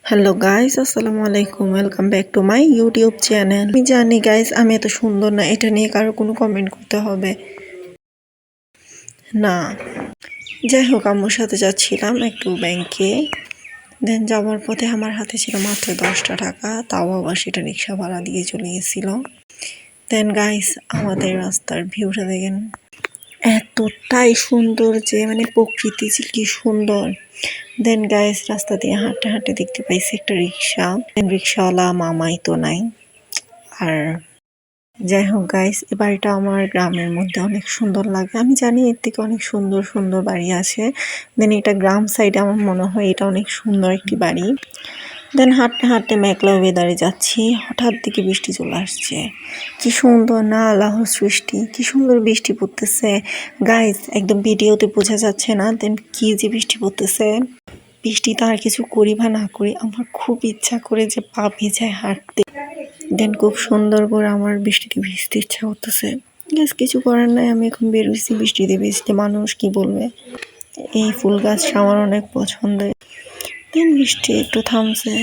Hello guys, আসসালামু আলাইকুম। Welcome back to my YouTube channel. আমি জানি গাইস আমি এত সুন্দর না, এটা নিয়ে কারো কোনো কমেন্ট করতে হবে না। যাই হোক, আম্মুর সাথে যাচ্ছিলাম একটু ব্যাংকে। দেন যাওয়ার পথে আমার হাতে ছিল মাত্র 10টা টাকা, তাও আবার সেটা রিক্সা ভাড়া দিয়ে চলে গেছিল। দেন গাইস, আমাদের রাস্তার ভিউটা দেখেন, এতটাই সুন্দর যে প্রকৃতি যে কি সুন্দর। দেন গাইস, রাস্তা দিয়ে হাঁটতে হাঁটতে দেখতে পাইছি একটা রিক্সা। রিক্সাওয়ালা মামাই তো নাই। আর যাই হোক গাইস, এই বাড়িটা আমার গ্রামের মধ্যে অনেক সুন্দর লাগে। আমি জানি এর থেকে অনেক সুন্দর সুন্দর বাড়ি আছে। দেন এটা গ্রাম সাইডে, আমার মনে হয় এটা অনেক সুন্দর একটি বাড়ি। দেন হাঁটতে হাঁটতে মেঘলা ওয়েদারে যাচ্ছি, হঠাৎ দিকে বৃষ্টি চলে আসছে। কি সুন্দর না, আল্লাহর সৃষ্টি, কি সুন্দর বৃষ্টি পড়তেছে গাইস, একদম ভিডিওতে বোঝা যাচ্ছে না। দেন কি যে বৃষ্টি পড়তেছে, বৃষ্টিতে আর কিছু করি বা না করি, আমার খুব ইচ্ছা করে যে পা ভেজায় হাঁটতে। দেন খুব সুন্দর করে আমার বৃষ্টিতে ভিজতে ইচ্ছা করতেছে। গাছ কিছু করার নাই, আমি এখন বেরোইছি বৃষ্টিতে ভিজতে, মানুষ কি বলবে। এই ফুল গাছটা আমার অনেক পছন্দের। দেন বৃষ্টি একটু থামছে।